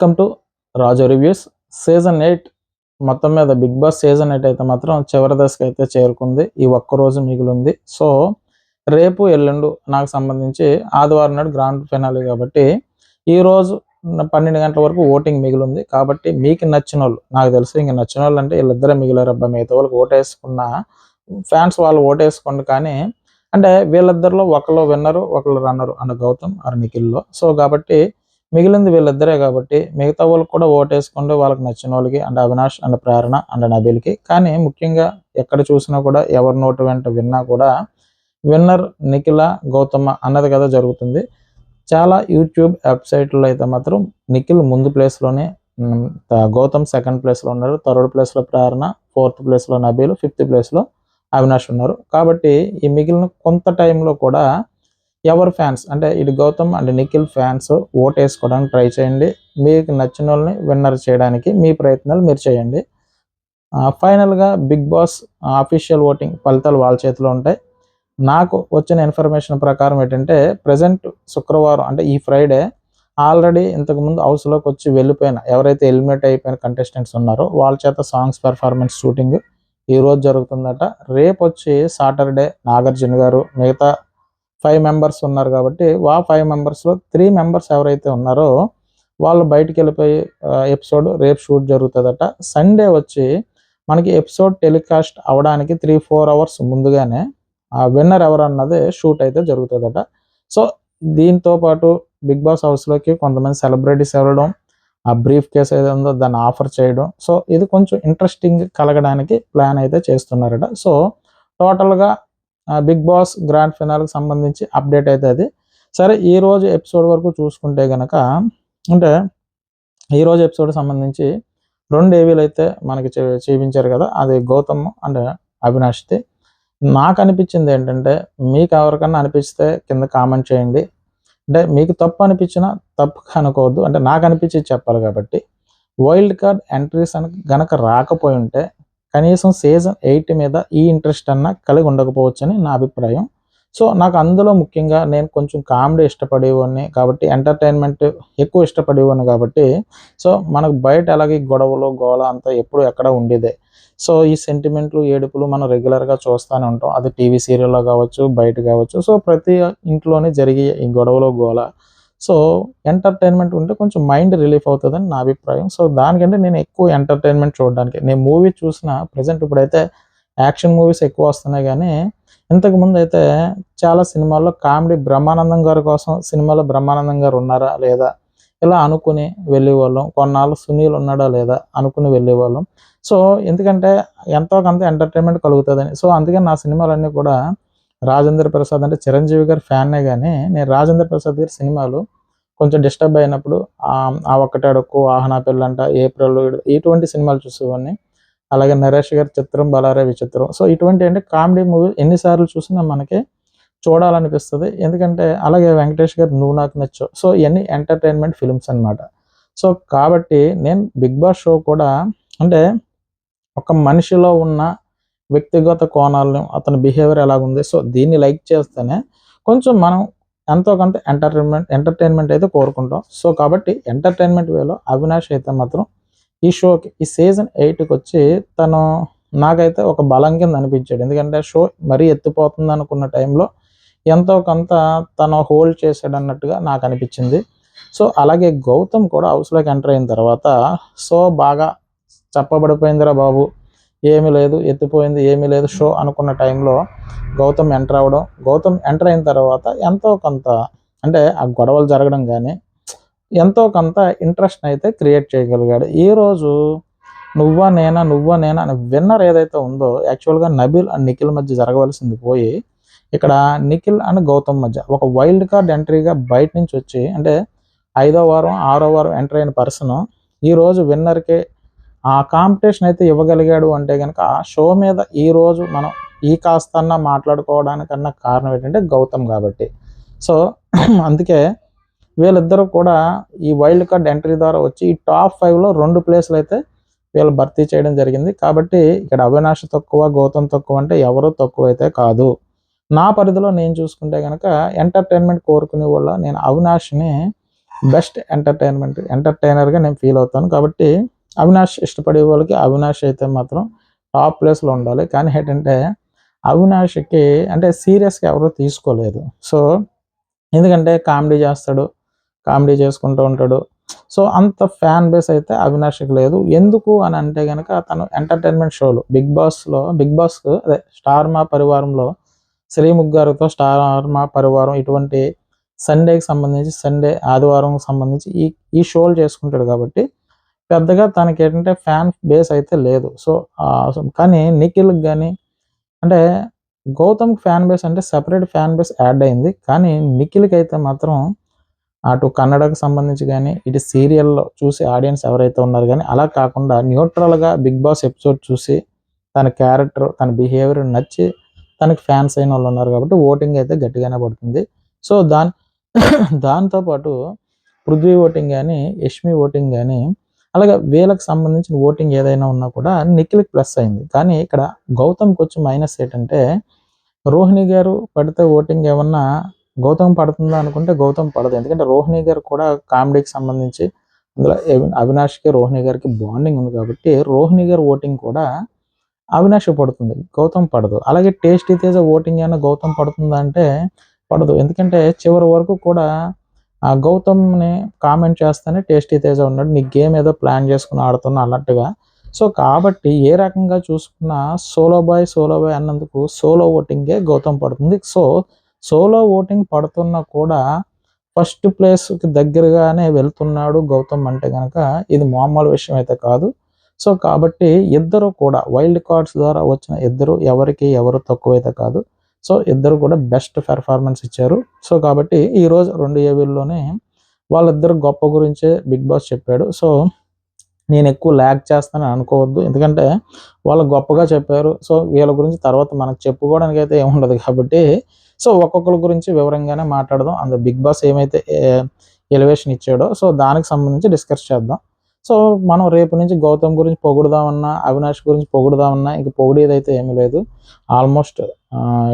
Welcome to Raju reviews. Season 8 మొత్తం మీద big boss season 8 అయితే మాత్రం చివరి దశకు అయితే చేరుకుంది. ఈ ఒక్కరోజు మిగిలింది. సో రేపు ఎల్లుండు నాకు సంబంధించి ఆదివారం నాడు గ్రాండ్ ఫినాలే కాబట్టి ఈరోజు 12 గంటల వరకు ఓటింగ్ మిగిలింది. కాబట్టి మీకు నచ్చిన వాళ్ళు, నాకు తెలుసు ఇంక నచ్చిన వాళ్ళు అంటే వీళ్ళిద్దరే మిగిలారబ్బా, మిగతా వాళ్ళకి ఓటేసుకున్న ఫ్యాన్స్ వాళ్ళు ఓటేసుకోండి. కానీ అంటే వీళ్ళిద్దరిలో ఒకళ్ళు విన్నరు ఒకళ్ళు రన్నరు అన్న గౌతమ్ ఆర్ నిఖిల్లో. సో కాబట్టి మిగిలింది వీళ్ళిద్దరే కాబట్టి మిగతా వాళ్ళకి కూడా ఓటేసుకోండి, వాళ్ళకి నచ్చిన వాళ్ళకి. అంటే అవినాష్ అండ్ ప్రేరణ అండ్ నబీల్కి. కానీ ముఖ్యంగా ఎక్కడ చూసినా కూడా ఎవరి నోటు వెంట విన్నా కూడా విన్నర్ నిఖిల గౌతమ అన్నది కదా జరుగుతుంది. చాలా యూట్యూబ్ వెబ్సైట్లో అయితే మాత్రం నిఖిల్ ముందు ప్లేస్లోనే, గౌతమ్ సెకండ్ ప్లేస్లో ఉన్నారు, థర్డ్ ప్లేస్లో ప్రేరణ, ఫోర్త్ ప్లేస్లో నబీల్, ఫిఫ్త్ ప్లేస్లో అవినాష్ ఉన్నారు. కాబట్టి ఈ మిగిలిన కొంత టైంలో కూడా ఎవరు ఫ్యాన్స్ అంటే ఇటు గౌతమ్ అండ్ నిఖిల్ ఫ్యాన్స్ ఓటేసుకోవడానికి ట్రై చేయండి. మీకు నచ్చిన వాళ్ళని విన్నర్ చేయడానికి మీ ప్రయత్నాలు మీరు చేయండి. ఫైనల్గా బిగ్ బాస్ అఫీషియల్ ఓటింగ్ ఫలితాలు వాళ్ళ చేతిలో ఉంటాయి. నాకు వచ్చిన ఇన్ఫర్మేషన్ ప్రకారం ఏంటంటే ప్రజెంట్ శుక్రవారం అంటే ఈ ఫ్రైడే ఆల్రెడీ ఇంతకుముందు హౌస్లోకి వచ్చి వెళ్ళిపోయిన ఎవరైతే ఎలిమినేట్ అయిపోయిన కంటెస్టెంట్స్ ఉన్నారో వాళ్ళ చేత సాంగ్స్ పెర్ఫార్మెన్స్ షూటింగ్ ఈరోజు జరుగుతుందట. రేపు వచ్చి సాటర్డే నాగార్జున గారు మిగతా 5 మెంబర్స్ ఉన్నారు కాబట్టి 5 మెంబర్స్లో 3 మెంబర్స్ ఎవరైతే ఉన్నారో వాళ్ళు బయటికి వెళ్ళిపోయి ఎపిసోడ్ రేపు షూట్ జరుగుతుందట. సండే వచ్చి మనకి ఎపిసోడ్ టెలికాస్ట్ అవడానికి 3-4 అవర్స్ ముందుగానే ఆ విన్నర్ ఎవరన్నది షూట్ అయితే జరుగుతుందట. సో దీంతో పాటు బిగ్ బాస్ హౌస్లోకి కొంతమంది సెలబ్రిటీస్ వెళ్ళడం, ఆ బ్రీఫ్ కేస్ ఏదో ఉందో దాన్ని ఆఫర్ చేయడం. సో ఇది కొంచెం ఇంట్రెస్టింగ్ కలగడానికి ప్లాన్ అయితే చేస్తున్నారట. సో టోటల్గా బిగ్ బాస్ గ్రాండ్ ఫినాల్కి సంబంధించి అప్డేట్ అయితే అది. సరే ఈరోజు ఎపిసోడ్ వరకు చూసుకుంటే కనుక అంటే ఈరోజు ఎపిసోడ్ సంబంధించి 2 ఏవీలు అయితే మనకి చూపించారు కదా, అది గౌతమ్ అండ్ అవినాష్ది. నాకు అనిపించింది ఏంటంటే మీకు ఎవరికన్నా అనిపిస్తే కింద కామెంట్ చేయండి. అంటే మీకు తప్పు అనిపించినా తప్పు అనుకోవద్దు, అంటే నాకు అనిపించి చెప్పాలి కాబట్టి. వైల్డ్ కార్డ్ ఎంట్రీస్ అని గనక రాకపోయి ఉంటే కనీసం సీజన్ 8 మీద ఈ ఇంట్రెస్ట్ అన్నా కలిగి ఉండకపోవచ్చని నా అభిప్రాయం. సో నాకు అందులో ముఖ్యంగా నేను కొంచెం కామెడీ ఇష్టపడేవాడిని కాబట్టి, ఎంటర్టైన్మెంట్ ఎక్కువ ఇష్టపడేవాడిని కాబట్టి, సో మనకు బయట అలాగే గొడవలు గోల అంతా ఎప్పుడు ఎక్కడ ఉండేదే. సో ఈ సెంటిమెంట్లు ఏడుపులు మనం రెగ్యులర్గా చూస్తూనే ఉంటాం, అది టీవీ సీరియల్లో కావచ్చు బయట కావచ్చు. సో ప్రతి ఇంట్లోనే జరిగే ఈ గొడవలు గోల. సో ఎంటర్టైన్మెంట్ ఉంటే కొంచెం మైండ్ రిలీఫ్ అవుతుందని నా అభిప్రాయం. సో దానికంటే నేను ఎక్కువ ఎంటర్టైన్మెంట్ చూడడానికి, నేను మూవీ చూసిన ప్రజెంట్ ఇప్పుడైతే యాక్షన్ మూవీస్ ఎక్కువ వస్తున్నాయి. కానీ ఇంతకుముందు అయితే చాలా సినిమాల్లో కామెడీ బ్రహ్మానందం గారి కోసం సినిమాలో బ్రహ్మానందం గారు ఉన్నారా లేదా ఇలా అనుకుని వెళ్ళేవాళ్ళం. కొన్నాళ్ళు సునీల్ ఉన్నాడా లేదా అనుకుని వెళ్ళేవాళ్ళం. సో ఎందుకంటే ఎంతో కొంత ఎంటర్టైన్మెంట్ కలుగుతుందని. సో అందుకని నా సినిమాలన్నీ కూడా రాజేంద్ర ప్రసాద్ అంటే చిరంజీవి గారి ఫ్యాన్నే. కానీ నేను రాజేంద్ర ప్రసాద్ గారి సినిమాలు కొంచెం డిస్టర్బ్ అయినప్పుడు ఆ ఒక్కటే అడుక్కు, ఆహనా పెళ్ళంట, ఏప్రిల్ ఇటువంటి సినిమాలు చూసేవాడిని. అలాగే నరేష్ గారి చిత్రం, బలారే విచిత్రం. సో ఇటువంటి అంటే కామెడీ మూవీ ఎన్నిసార్లు చూసినా మనకి చూడాలనిపిస్తుంది. ఎందుకంటే అలాగే వెంకటేష్ గారు నువ్వు నాకు నచ్చావు. సో ఇవన్నీ ఎంటర్టైన్మెంట్ ఫిల్మ్స్ అనమాట. సో కాబట్టి నేను బిగ్ బాస్ షో కూడా అంటే ఒక మనిషిలో ఉన్న వ్యక్తిగత కోణాలను, అతని బిహేవియర్ ఎలాగుంది, సో దీన్ని లైక్ చేస్తేనే కొంచెం మనం ఎంతో కొంత ఎంటర్టైన్మెంట్ అయితే కోరుకుంటాం. సో కాబట్టి ఎంటర్టైన్మెంట్ వేలో అవినాష్ అయితే మాత్రం ఈ షోకి ఈ సీజన్ 8కి వచ్చి తను నాకైతే ఒక బలం కింద అనిపించాడు. ఎందుకంటే షో మరీ ఎత్తిపోతుంది అనుకున్న టైంలో ఎంతో కొంత తను హోల్డ్ చేశాడు అన్నట్టుగా నాకు అనిపించింది. సో అలాగే గౌతమ్ కూడా హౌస్లోకి ఎంటర్ అయిన తర్వాత సో బాగా చెప్పబడిపోయిందిరా బాబు, ఏమీ లేదు, ఎత్తిపోయింది ఏమీ లేదు షో అనుకున్న టైంలో గౌతమ్ ఎంటర్ అయిన తర్వాత ఎంతో కొంత అంటే ఆ గొడవలు జరగడం కానీ ఎంతో కొంత ఇంట్రెస్ట్ అయితే క్రియేట్ చేయగలిగాడు. ఈరోజు నువ్వా నేనా అనే విన్నర్ ఏదైతే ఉందో యాక్చువల్గా నబీల్ అండ్ నిఖిల్ మధ్య జరగవలసింది పోయి ఇక్కడ నిఖిల్ అండ్ గౌతమ్ మధ్య ఒక వైల్డ్ కార్డ్ ఎంట్రీగా బయట నుంచి వచ్చి అంటే 5వ వారం 6వ వారం ఎంటర్ అయిన పర్సన్ ఈరోజు విన్నర్కి ఆ కాంపిటీషన్ అయితే ఇవ్వగలిగాడు అంటే కనుక ఆ షో మీద ఈరోజు మనం ఈ కాస్తన్నా మాట్లాడుకోవడానికన్నా కారణం ఏంటంటే గౌతమ్ కాబట్టి. సో అందుకే వీళ్ళిద్దరూ కూడా ఈ వైల్డ్ కార్డ్ ఎంట్రీ ద్వారా వచ్చి ఈ టాప్ 5లో 2 ప్లేస్లు అయితే వీళ్ళు భర్తీ చేయడం జరిగింది. కాబట్టి ఇక్కడ అవినాష్ తక్కువ, గౌతమ్ తక్కువ అంటే ఎవరు తక్కువ అయితే కాదు. నా పరిధిలో నేను చూసుకుంటే కనుక ఎంటర్టైన్మెంట్ కోరుకునే వల్ల నేను అవినాష్ని బెస్ట్ ఎంటర్టైనర్గా నేను ఫీల్ అవుతాను. కాబట్టి అవినాష్ ఇష్టపడే వాళ్ళకి అవినాష్ అయితే మాత్రం టాప్ ప్లేస్లో ఉండాలి. కానీ ఏంటంటే అవినాష్కి అంటే సీరియస్గా ఎవరు తీసుకోలేదు. సో ఎందుకంటే కామెడీ చేస్తాడు, కామెడీ చేసుకుంటూ ఉంటాడు. సో అంత ఫ్యాన్ బేస్ అయితే అవినాష్కి లేదు. ఎందుకు అని అంటే కనుక తను ఎంటర్టైన్మెంట్ షోలు బిగ్ బాస్ అదే స్టార్ మా పరివారంలో శ్రీముఖ్ గారితో స్టార్ మా పరివారం ఇటువంటి సండేకి సంబంధించి ఆదివారం సంబంధించి ఈ ఈ షోలు చేసుకుంటాడు కాబట్టి పెద్దగా తనకి ఏంటంటే ఫ్యాన్ బేస్ అయితే లేదు. సో కానీ నిఖిల్కి కానీ అంటే గౌతమ్ ఫ్యాన్ బేస్ అంటే సెపరేట్ ఫ్యాన్ బేస్ యాడ్ అయింది. కానీ నిఖిల్కి అయితే మాత్రం అటు కన్నడకు సంబంధించి కానీ ఇటు సీరియల్లో చూసి ఆడియన్స్ ఎవరైతే ఉన్నారు కానీ అలా కాకుండా న్యూట్రల్గా బిగ్ బాస్ ఎపిసోడ్ చూసి తన క్యారెక్టర్ తన బిహేవియర్ నచ్చి తనకి ఫ్యాన్స్ అయిన వాళ్ళు ఉన్నారు కాబట్టి ఓటింగ్ అయితే గట్టిగానే పడుతుంది. సో దాంతోపాటు పృథ్వీ ఓటింగ్ కానీ యష్మి ఓటింగ్ కానీ అలాగే వీళ్ళకి సంబంధించిన ఓటింగ్ ఏదైనా ఉన్నా కూడా నిఖిల్కి ప్లస్ అయింది. కానీ ఇక్కడ గౌతమ్కి వచ్చి మైనస్ ఏంటంటే రోహిణి గారు పడితే ఓటింగ్ ఏమన్నా గౌతమ్ పడుతుందా అనుకుంటే గౌతమ్ పడదు. ఎందుకంటే రోహిణి గారు కూడా కామెడీకి సంబంధించి అందులో అవినాష్కి రోహిణి గారికి బాండింగ్ ఉంది కాబట్టి రోహిణి గారు ఓటింగ్ కూడా అవినాష్ పడుతుంది, గౌతమ్ పడదు. అలాగే టేస్టీ తేజ ఓటింగ్ అయినా గౌతమ్ పడుతుందా అంటే పడదు. ఎందుకంటే చివరి వరకు కూడా ఆ గౌతమ్ని కామెంట్ చేస్తేనే టేస్టీ తేజ ఉన్నాడు, నీ గేమ్ ఏదో ప్లాన్ చేసుకుని ఆడుతున్నా అన్నట్టుగా. సో కాబట్టి ఏ రకంగా చూసుకున్నా సోలో బాయ్ అన్నందుకు సోలో ఓటింగే గౌతమ్ పడుతుంది. సో సోలో ఓటింగ్ పడుతున్నా కూడా ఫస్ట్ ప్లేస్కి దగ్గరగానే వెళ్తున్నాడు గౌతమ్ అంటే కనుక ఇది మామూలు విషయం అయితే కాదు. సో కాబట్టి ఇద్దరు కూడా వైల్డ్ కార్డ్స్ ద్వారా వచ్చిన ఇద్దరు ఎవరు తక్కువైతే కాదు. సో ఇద్దరు కూడా బెస్ట్ పెర్ఫార్మెన్స్ ఇచ్చారు. సో కాబట్టి ఈరోజు 2 ఏవీల్లోనే వాళ్ళిద్దరు గొప్ప గురించే బిగ్ బాస్ చెప్పాడు. సో నేను ఎక్కువ ల్యాగ్ చేస్తానని అనుకోవద్దు, ఎందుకంటే వాళ్ళు గొప్పగా చెప్పారు. సో వీళ్ళ గురించి తర్వాత మనకు చెప్పుకోవడానికి అయితే ఏముండదు కాబట్టి సో ఒక్కొక్కరి గురించి వివరంగానే మాట్లాడదాం. అందులో బిగ్ బాస్ ఏమైతే ఎలివేషన్ ఇచ్చాడో సో దానికి సంబంధించి డిస్కస్ చేద్దాం. సో మనం రేపు నుంచి గౌతమ్ గురించి పొగుడుదామన్నా అవినాష్ గురించి పొగుడుదామన్నా ఇంక పొగిడేదైతే ఏమీ లేదు, ఆల్మోస్ట్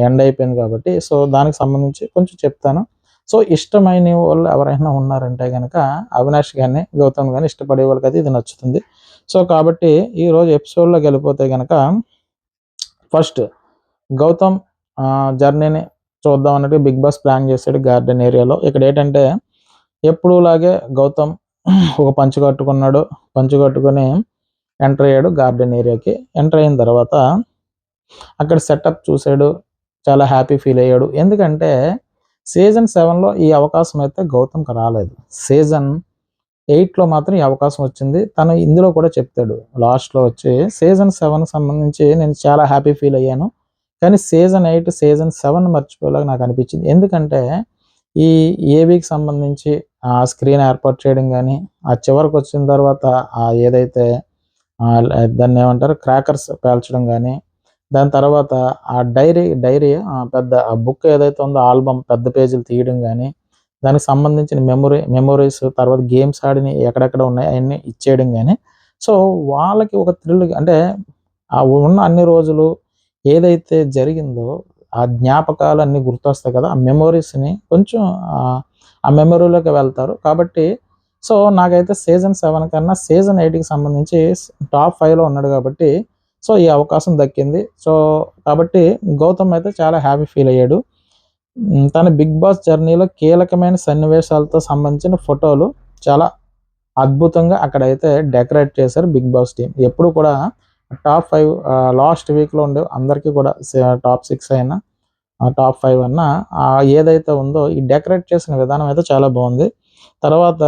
ఎండ్ అయిపోయింది కాబట్టి సో దానికి సంబంధించి కొంచెం చెప్తాను. సో ఇష్టమైన వాళ్ళు ఎవరైనా ఉన్నారంటే కనుక అవినాష్ కానీ గౌతమ్ కానీ ఇష్టపడే వాళ్ళకి అయితే ఇది నచ్చుతుంది. సో కాబట్టి ఈరోజు ఎపిసోడ్లోకి వెళ్ళిపోతే కనుక ఫస్ట్ గౌతమ్ జర్నీని చూద్దాం అన్నట్టు బిగ్ బాస్ ప్లాన్ చేశాడు గార్డెన్ ఏరియాలో. ఇక్కడ ఏంటంటే ఎప్పుడులాగే గౌతమ్ ఒక పంచు కట్టుకొని ఎంటర్ అయ్యాడు గార్డెన్ ఏరియాకి. ఎంటర్ అయిన తర్వాత అక్కడ సెటప్ చూశాడు, చాలా హ్యాపీ ఫీల్ అయ్యాడు. ఎందుకంటే సీజన్ 7లో ఈ అవకాశం అయితే గౌతమ్కి రాలేదు, సీజన్ 8లో మాత్రం ఈ అవకాశం వచ్చింది. తను ఇందులో కూడా చెప్తాడు లాస్ట్లో వచ్చి సీజన్ 7 సంబంధించి నేను చాలా హ్యాపీ ఫీల్ అయ్యాను, కానీ సీజన్ 8 సీజన్ 7 మర్చిపోయేలాగా నాకు అనిపించింది. ఎందుకంటే ఈ ఏబీకి సంబంధించి ఆ స్క్రీన్ ఏర్పాటు చేయడం కానీ ఆ చివరికి వచ్చిన తర్వాత ఏదైతే దాన్ని ఏమంటారు క్రాకర్స్ పేల్చడం కానీ దాని తర్వాత ఆ డైరీ పెద్ద ఆ బుక్ ఏదైతే ఉందో ఆల్బమ్ పెద్ద పేజీలు తీయడం కానీ దానికి సంబంధించిన మెమొరీస్ తర్వాత గేమ్స్ ఆడిని ఎక్కడెక్కడ ఉన్నాయి అవన్నీ ఇచ్చేయడం కానీ సో వాళ్ళకి ఒక థ్రిల్ అంటే ఆ ఉన్న అన్ని రోజులు ఏదైతే జరిగిందో ఆ జ్ఞాపకాలు అన్నీ గుర్తొస్తాయి కదా, ఆ మెమొరీస్ని కొంచెం ఆ మెమొరీలోకి వెళ్తారు. కాబట్టి సో నాకైతే సీజన్ 7 కన్నా సీజన్ 8కి సంబంధించి టాప్ 5లో ఉన్నాడు కాబట్టి సో ఈ అవకాశం దక్కింది. సో కాబట్టి గౌతమ్ అయితే చాలా హ్యాపీ ఫీల్ అయ్యాడు. తన బిగ్ బాస్ జర్నీలో కీలకమైన సన్నివేశాలతో సంబంధించిన ఫోటోలు చాలా అద్భుతంగా అక్కడైతే డెకరేట్ చేశారు బిగ్ బాస్ టీం. ఎప్పుడు కూడా టాప్ 5 లాస్ట్ వీక్లో ఉండే అందరికీ కూడా టాప్ 6 అయినా టాప్ 5 అన్నా ఏదైతే ఉందో ఈ డెకరేట్ చేసిన విధానం అయితే చాలా బాగుంది. తర్వాత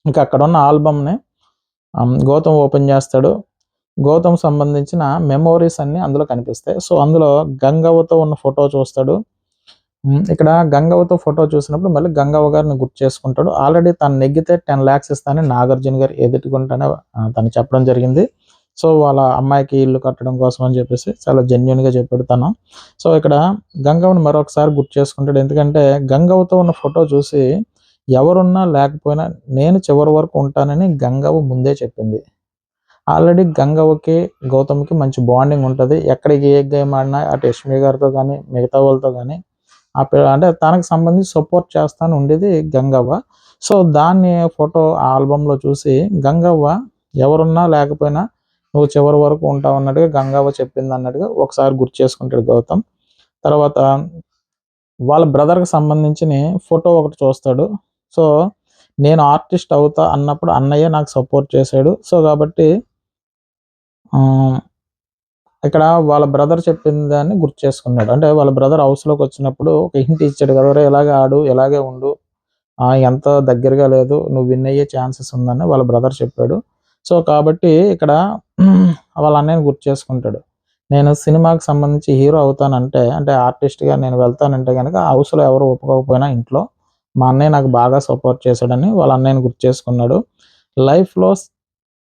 ఇంకా అక్కడ ఉన్న ఆల్బమ్ని గౌతమ్ ఓపెన్ చేస్తాడు. గౌతమ్ సంబంధించిన మెమోరీస్ అన్నీ అందులో కనిపిస్తాయి. సో అందులో గంగవ్వతో ఉన్న ఫోటో చూస్తాడు. ఇక్కడ గంగవ్వతో ఫోటో చూసినప్పుడు మళ్ళీ గంగవ్వ గారిని గుర్తు చేసుకుంటాడు. ఆల్రెడీ తను నెగ్గితే 10 lakhs ఇస్తానని నాగార్జున గారు ఎదుటికుంటానే తను చెప్పడం జరిగింది. సో వాళ్ళ అమ్మాయికి ఇల్లు కట్టడం కోసం అని చెప్పేసి చాలా జెన్యున్గా చెప్పాడు తను. సో ఇక్కడ గంగవ్వని మరొకసారి గుర్తు చేసుకుంటాడు. ఎందుకంటే గంగవ్వతో ఉన్న ఫోటో చూసి ఎవరున్నా లేకపోయినా నేను చివరి వరకు ఉంటానని గంగవ్వ ముందే చెప్పింది. ఆల్రెడీ గంగవ్వకి గౌతమ్కి మంచి బాండింగ్ ఉంటుంది. ఎక్కడికి ఏ గేమ్ ఆడినా అటు యష్మి గారితో కానీ మిగతా వాళ్ళతో కానీ అంటే తనకు సంబంధించి సపోర్ట్ చేస్తాను ఉండేది గంగవ్వ. సో దాన్ని ఫోటో ఆల్బంలో చూసి గంగవ్వ ఎవరున్నా లేకపోయినా నువ్వు చివరి వరకు ఉంటావు అన్నట్టుగా గంగవ్వ చెప్పింది అన్నట్టుగా ఒకసారి గుర్తు చేసుకుంటాడు గౌతమ్. తర్వాత వాళ్ళ బ్రదర్కి సంబంధించిన ఫోటో ఒకటి చూస్తాడు. సో నేను ఆర్టిస్ట్ అవుతా అన్నప్పుడు అన్నయ్య నాకు సపోర్ట్ చేశాడు. సో కాబట్టి ఇక్కడ వాళ్ళ బ్రదర్ చెప్పిన దాన్ని గుర్తు చేసుకున్నాడు. అంటే వాళ్ళ బ్రదర్ హౌస్లోకి వచ్చినప్పుడు ఒక హింట్ ఇచ్చాడు కదా, ఇలాగే ఆడు ఇలాగే ఉండు, ఎంత దగ్గరగా లేదు, నువ్వు విన్ అయ్యే ఛాన్సెస్ ఉందని వాళ్ళ బ్రదర్ చెప్పాడు. సో కాబట్టి ఇక్కడ వాళ్ళ అన్నయ్యని గుర్తు చేసుకుంటాడు. నేను సినిమాకి సంబంధించి హీరో అవుతానంటే, అంటే ఆర్టిస్ట్గా నేను వెళ్తానంటే కనుక హౌస్లో ఎవరు ఒప్పుకోకపోయినా ఇంట్లో మా అన్నయ్య నాకు బాగా సపోర్ట్ చేశాడని వాళ్ళ అన్నయ్యని గుర్తు చేసుకున్నాడు. లైఫ్లో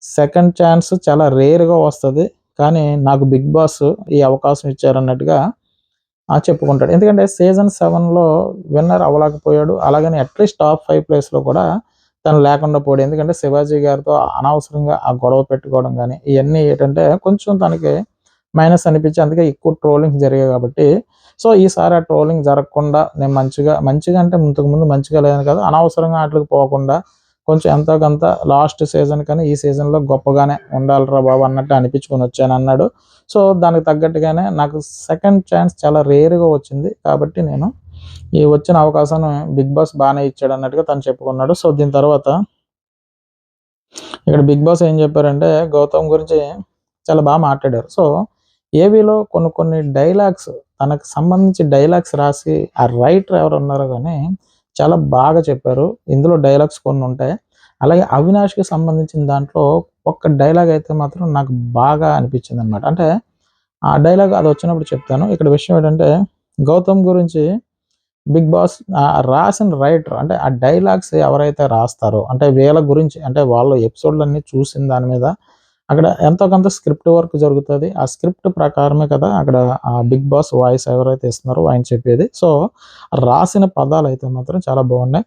సెకండ్ ఛాన్స్ చాలా రేర్గా వస్తుంది, కానీ నాకు బిగ్ బాస్ ఈ అవకాశం ఇచ్చారన్నట్టుగా చెప్పుకుంటాడు. ఎందుకంటే సీజన్ 7లో విన్నర్ అవ్వలేకపోయాడు. అలాగని అట్లీస్ట్ టాప్ 5 ప్లేస్లో కూడా తను లేకుండా పోయాడు. ఎందుకంటే శివాజీ గారితో అనవసరంగా ఆ గొడవ పెట్టుకోవడం కానీ ఇవన్నీ ఏంటంటే కొంచెం తనకి మైనస్ అనిపించి అందుకే ఎక్కువ ట్రోలింగ్స్ జరిగాయి కాబట్టి, సో ఈసారి ఆ ట్రోలింగ్ జరగకుండా నేను మంచిగా అంటే ఇంతకుముందు మంచిగా లేదని కాదు, అనవసరంగా వాటికి పోకుండా కొంచెం ఎంతో కొంత లాస్ట్ సీజన్ కానీ ఈ సీజన్లో గొప్పగానే ఉండాలిరా బాబు అన్నట్టు అనిపించుకొని వచ్చాను అన్నాడు. సో దానికి తగ్గట్టుగానే నాకు సెకండ్ ఛాన్స్ చాలా రేర్గా వచ్చింది కాబట్టి నేను ఈ వచ్చిన అవకాశాన్ని బిగ్ బాస్ బాగానే ఇచ్చాడు అన్నట్టుగా తను చెప్పుకున్నాడు. సో దీని తర్వాత ఇక్కడ బిగ్ బాస్ ఏం చెప్పారంటే గౌతమ్ గురించి చాలా బాగా మాట్లాడారు. సో ఏవీలో కొన్ని డైలాగ్స్ తనకు సంబంధించి డైలాగ్స్ రాసి ఆ రైటర్ ఎవరు ఉన్నారో కానీ చాలా బాగా చెప్పారు. ఇందులో డైలాగ్స్ కొన్ని ఉంటాయి. అలాగే అవినాష్కి సంబంధించిన దాంట్లో ఒక్క డైలాగ్ అయితే మాత్రం నాకు బాగా అనిపించింది అనమాట. అంటే ఆ డైలాగ్ అది వచ్చినప్పుడు చెప్తాను. ఇక్కడ విషయం ఏంటంటే గౌతమ్ గురించి బిగ్ బాస్ రాసిన రైటర్ అంటే ఆ డైలాగ్స్ ఎవరైతే రాస్తారో అంటే వీళ్ళ గురించి అంటే వాళ్ళు ఎపిసోడ్లన్నీ చూసిన దాని మీద అక్కడ ఎంతో కొంత స్క్రిప్ట్ వర్క్ జరుగుతుంది. ఆ స్క్రిప్ట్ ప్రకారమే కదా అక్కడ ఆ బిగ్ బాస్ వాయిస్ ఎవరైతే ఇస్తున్నారో ఆయన చెప్పేది. సో రాసిన పదాలు అయితే మాత్రం చాలా బాగున్నాయి.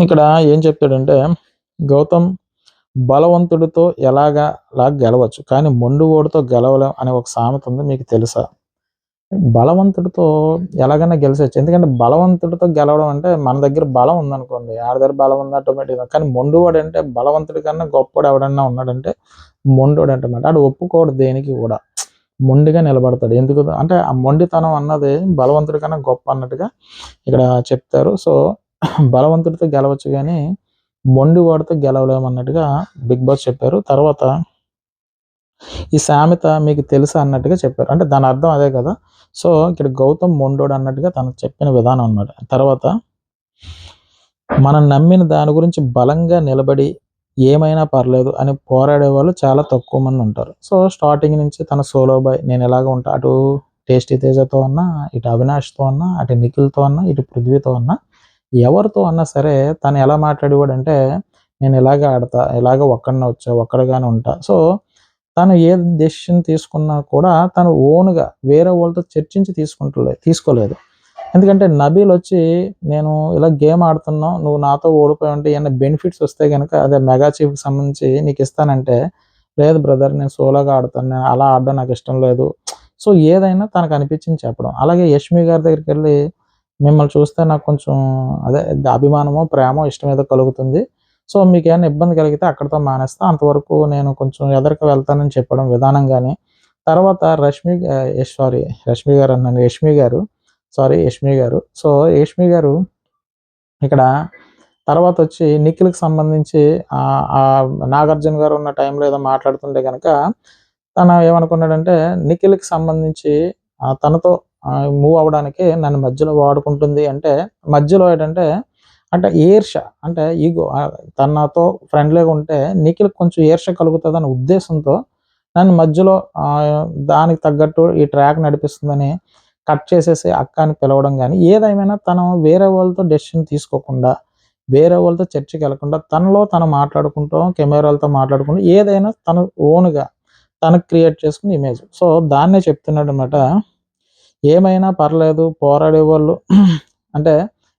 ఇక్కడ ఏం చెప్పాడంటే గౌతమ్ బలవంతుడితో ఎలాగా గెలవచ్చు, కానీ మొండివాడితో గెలవలేం అనే ఒక సామెత ఉంది, మీకు తెలుసా? బలవంతుడితో ఎలాగైనా గెలిచొచ్చు. ఎందుకంటే బలవంతుడితో గెలవడం అంటే మన దగ్గర బలం ఉందనుకోండి, ఆడి దగ్గర బలం ఉంది ఆటోమేటిక్గా. కానీ మొండివాడు అంటే బలవంతుడి కన్నా గొప్పవాడు ఎవడన్నా ఉన్నాడంటే మొండోడు అంటమాట. ఆడు ఒప్పుకోడు దేనికి కూడా, మొండిగా నిలబడతాడు. ఎందుకు అంటే ఆ మొండితనం అన్నది బలవంతుడి కన్నా గొప్ప అన్నట్టుగా ఇక్కడ చెప్తారు. సో బలవంతుడితో గెలవచ్చు కానీ మొండివాడితో గెలవలేము అన్నట్టుగా బిగ్ బాస్ చెప్పారు. తర్వాత ఈ సామెత మీకు తెలుసా అన్నట్టుగా చెప్పారు. అంటే దాని అర్థం అదే కదా. సో ఇక్కడ గౌతమ్ మొండోడు అన్నట్టుగా తనకు చెప్పిన విధానం అన్నమాట. తర్వాత మనం నమ్మిన దాని గురించి బలంగా నిలబడి ఏమైనా పర్లేదు అని పోరాడే వాళ్ళు చాలా తక్కువ మంది ఉంటారు. సో స్టార్టింగ్ నుంచి తన సోలో బాయ్ నేను ఎలాగ ఉంటా, అటు టేస్టీ తేజతో అన్నా, ఇటు అవినాష్తో అన్నా, అటు నిఖిల్తో అన్నా, ఇటు పృథ్వీతో అన్నా, ఎవరితో అన్నా సరే తను ఎలా మాట్లాడేవాడు అంటే నేను ఇలాగ ఆడతా, ఇలాగ ఒక్కడినే వచ్చా, ఒక్కడిగానే ఉంటా. సో తను ఏ డెసిషన్ తీసుకున్నా కూడా తను ఓన్గా వేరే వాళ్ళతో చర్చించి తీసుకోలేదు. ఎందుకంటే నబీల్ వచ్చి నేను ఇలా గేమ్ ఆడుతున్నాం, నువ్వు నాతో ఓడిపోయి ఉంటే ఏమైనా బెనిఫిట్స్ వస్తే కనుక అదే మెగా చీఫ్కి సంబంధించి నీకు ఇస్తానంటే, లేదు బ్రదర్ నేను సోలోగా ఆడతాను, నేను అలా ఆడడం నాకు ఇష్టం లేదు. సో ఏదైనా తనకు అనిపించింది చెప్పడం. అలాగే యష్మి గారి దగ్గరికి వెళ్ళి మిమ్మల్ని చూస్తే నాకు కొంచెం అదే అభిమానమో ప్రేమో ఇష్టం ఏదో కలుగుతుంది, సో మీకు ఏమైనా ఇబ్బంది కలిగితే అక్కడితో మానేస్తా, అంతవరకు నేను కొంచెం ఎదరికి వెళ్తానని చెప్పడం విధానం. కానీ తర్వాత యష్మి గారు. సో యష్మి గారు ఇక్కడ తర్వాత వచ్చి నిఖిల్కి సంబంధించి నాగార్జున గారు ఉన్న టైంలో ఏదో మాట్లాడుతుంటే కనుక తను ఏమనుకున్నాడంటే నిఖిల్కి సంబంధించి తనతో మూవ్ అవ్వడానికి నన్ను మధ్యలో వాడుకుంటుంది అంటే, మధ్యలో ఏంటంటే అంటే ఈర్ష్య అంటే ఈగో, తనతో ఫ్రెండ్లీగా ఉంటే నిఖిల్ కొంచెం ఈర్ష్య కలుగుతుంది అనే ఉద్దేశంతో నన్ను మధ్యలో దానికి తగ్గట్టు ఈ ట్రాక్ నడిపిస్తుందని కట్ చేసేసి అక్క అని పిలవడం. కానీ ఏదేమైనా తను వేరే వాళ్ళతో డెసిషన్ తీసుకోకుండా, వేరే వాళ్ళతో చర్చకి వెళ్ళకుండా తనలో తను మాట్లాడుకుంటూ కెమెరాలతో మాట్లాడుకుంటూ ఏదైనా తను ఓన్గా తనకు క్రియేట్ చేసుకుని ఇమేజ్. సో దాన్నే చెప్తున్నాడు అనమాట, ఏమైనా పర్లేదు పోరాడే వాళ్ళు అంటే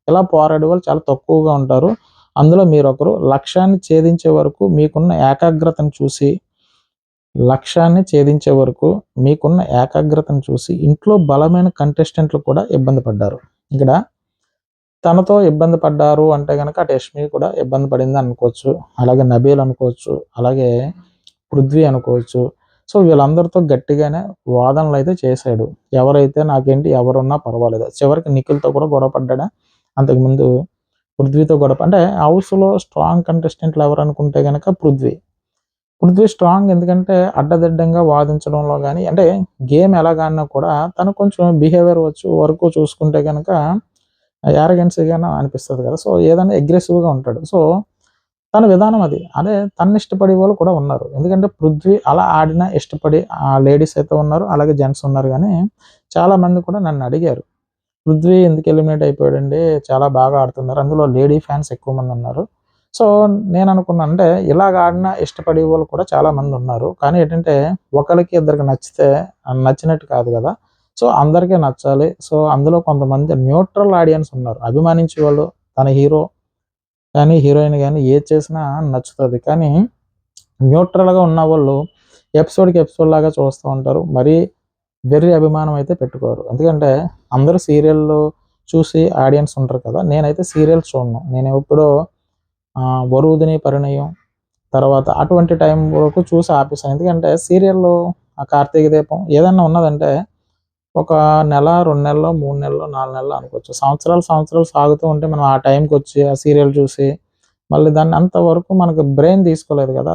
ఇలా పోరాడే వాళ్ళు చాలా తక్కువగా ఉంటారు, అందులో మీరొకరు. లక్ష్యాన్ని ఛేదించే వరకు మీకున్న ఏకాగ్రతను చూసి లక్ష్యాన్ని ఛేదించే వరకు మీకున్న ఏకాగ్రతను చూసి ఇంట్లో బలమైన కంటెస్టెంట్లు కూడా ఇబ్బంది పడ్డారు. ఇక్కడ తనతో ఇబ్బంది పడ్డారు అంటే గనక అటు యష్మి కూడా ఇబ్బంది పడింది అనుకోవచ్చు. అలాగే నబీల్ అనుకోవచ్చు. అలాగే పృథ్వీ అనుకోవచ్చు. సో వీళ్ళందరితో గట్టిగానే వాదనలైతే చేశాడు. ఎవరైతే నాకేంటి ఎవరున్నా పర్వాలేదు. చివరికి నిఖిల్‌తో కూడా గొడవ పడ్డాడా? అంతకుముందు పృథ్వీతో గొడవ అంటే హౌస్‌లో స్ట్రాంగ్ కంటెస్టెంట్లు ఎవరనుకుంటే గనక పృథ్వీ. పృథ్వీ స్ట్రాంగ్ ఎందుకంటే అడ్డదిడ్డంగా వాదించడంలో గాని అంటే గేమ్ ఎలాగ ఆడినా కూడా తను కొంచెం బిహేవియర్ వరకు చూసుకుంటే గనక యారగెన్సీగానే అనిపిస్తది కదా! సో ఏదైనా అగ్రెసివ్‌గా ఉంటాడు. సో తన విధానం అది. అదే తనని ఇష్టపడే వాళ్ళు కూడా ఉన్నారు. ఎందుకంటే పృథ్వీ అలా ఆడినా ఇష్టపడి లేడీస్ అయితే ఉన్నారు. అలాగే జెంట్స్ ఉన్నారు గానీ చాలామంది కూడా నన్ను అడిగారు. పృథ్వీ ఎందుకు ఎలిమినేట్ అయిపోయాడండి? చాలా బాగా ఆడుతున్నారు. అందులో లేడీ ఫ్యాన్స్ ఎక్కువ మంది ఉన్నారు. సో నేననుకున్నాను అంటే ఇలాగ ఆడినా ఇష్టపడే వాళ్ళు కూడా చాలామంది ఉన్నారు. కానీ ఏంటంటే ఒకళ్ళకి ఇద్దరికి నచ్చితే నచ్చినట్టు కాదు కదా! సో అందరికీ నచ్చాలి. సో అందులో కొంతమంది న్యూట్రల్ ఆడియన్స్ ఉన్నారు. అభిమానించేవాళ్ళు తన హీరో కానీ, హీరోయిన్ గానీ ఏది చేసినా నచ్చుతది. కానీ న్యూట్రల్‌గా ఉన్నవాళ్ళు ఎపిసోడ్‌కి ఎపిసోడ్ లాగా చూస్తూ ఉంటారు. మరీ వెర్రి అభిమానం అయితే పెట్టుకోరు. ఎందుకంటే అందరూ సీరియల్‌లు చూసి ఆడియన్స్ ఉంటారు కదా! నేనైతే సీరియల్స్ చూడను. నేను ఎప్పుడో 'వరుదిని పరిణయం' తర్వాత అటువంటి టైం వరకు చూసి ఆపేసాను. ఎందుకంటే సీరియల్‌లు 'కార్తీక దీపం' ఏదన్నా ఉన్నదంటే ఒక నెల, 2 నెలల్లో, 3 నెలల్లో, 4 నెలల్లో అనుకోవచ్చు. సంవత్సరాలు సాగుతూ ఉంటే మనం ఆ టైంకొచ్చి ఆ సీరియల్ చూసి మళ్ళీ దాన్ని అంతవరకు మనకు బ్రెయిన్ తీసుకోలేదు కదా!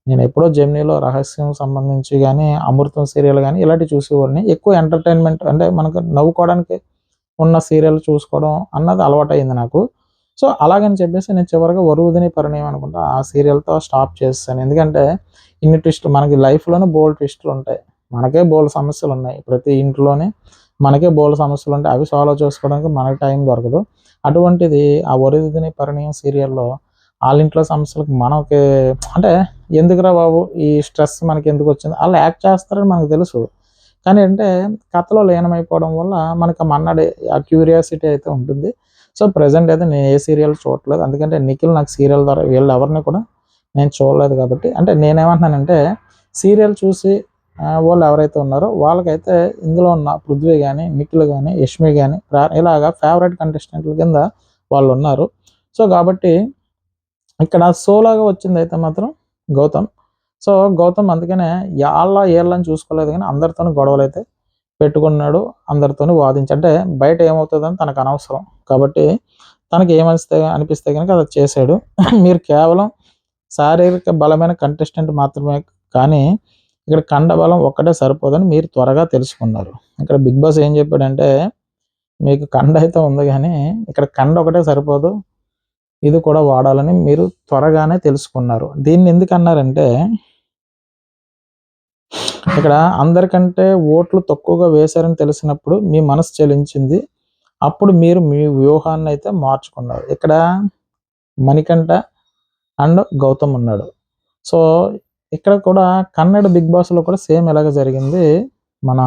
నేనెప్పుడో జెమినీలో 'రహస్యం' సంబంధించి గానీ, 'అమృతం' సీరియల్ గానీ ఇలాంటివి చూసేవాడిని. ఎక్కువ ఎంటర్‌టైన్‌మెంట్ అంటే మనకు నవ్వుకోవడానికి ఉన్న సీరియల్ చూసుకోవడం అన్నది అలవాటయింది నాకు. సో, అలాగని చెప్పేసి నేను చివరగా 'వరుదిని పరిణయం' అనుకుంటా ఆ సీరియల్‌తో స్టాప్ చేసేసాను. ఎందుకంటే ఇన్ని ట్విస్టులు మనకి లైఫ్‌లోనే బోలెడు ట్విస్టులుంటాయి. మనకే బోలెడు సమస్యలున్నాయి. ప్రతి ఇంట్లోనే మనకే బోలెడు సమస్యలుంటాయి. అవి సాల్వ్ చేసుకోవడానికి మనకు టైం దొరకదు. అటువంటిది ఆ 'వరుదిని పరిణయం' సీరియల్‌లో ఆళ్ళింట్లో సమస్యలకు మనకి అంటే ఎందుకురా బాబు! ఈ స్ట్రెస్ మనకెందుకొచ్చింది? ఆళ్ళు యాక్ట్ చేస్తారని మనకు తెలుసు. కానీ అంటే కథలో లీనమైపోవడం వల్ల మనకు మన్నాడే ఆ క్యూరియాసిటీ అయితే ఉంటుంది. సో, ప్రెజెంట్ అయితే నేను ఏ సీరియల్ చూడట్లేదు. ఎందుకంటే నిఖిల్ నాకు సీరియల్ ద్వారా వీళ్ళెవరిని కూడా నేను చూడలేదు కాబట్టి అంటే నేనేమంటున్నానంటే సీరియల్ చూసి వాళ్ళు ఎవరైతే ఉన్నారో వాళ్ళకైతే ఇందులో ఉన్న పృథ్వీ గానీ, నిఖిల్ గానీ, యష్మి గానీ ఇలాగా ఫేవరెట్ కంటెస్టెంట్‌ల కింద వాళ్ళున్నారు. సో, కాబట్టి ఇక్కడ సోలోగా వచ్చిందైతే మాత్రం గౌతమ్. సో, గౌతమ్ అందుకనే ఈళ్ళని చూసుకోలేదు గానీ అందరితోని గొడవలైతే పెట్టుకున్నాడు. అందరితోని అంటే బయట ఏమవుతదని తనకనవసరం. కాబట్టి తనకి అనిపిస్తే గనక అది చేశాడు. మీరు కేవలం శారీరక బలమైన కంటెస్టెంట్ మాత్రమే కానీ ఇక్కడ కండబలం ఒక్కటే సరిపోదని మీరు త్వరగా తెలుసుకున్నారు. ఇక్కడ 'బిగ్ బాస్' ఏం చెప్పాడంటే మీకు కండ అయితే ఉంది గానీ ఇక్కడ కండ ఒకటే సరిపోదు. ఇది కూడా వాడాలని మీరు త్వరగానే తెలుసుకున్నారు. దీన్ని ఎందుకన్నారంటే ఇక్కడ అందరికంటే ఓట్లు తక్కువగా వేశారని తెలిసినప్పుడు మీ మనసు చలించింది. అప్పుడు మీరు మీ వ్యూహాన్నయితే మార్చుకున్నారు. ఇక్కడ మణికంఠ అండ్ గౌతమ్ ఉన్నాడు. సో, ఇక్కడ కూడా కన్నడ 'బిగ్ బాస్‌లో' కూడా సేమ్ ఇలాగే జరిగింది. మన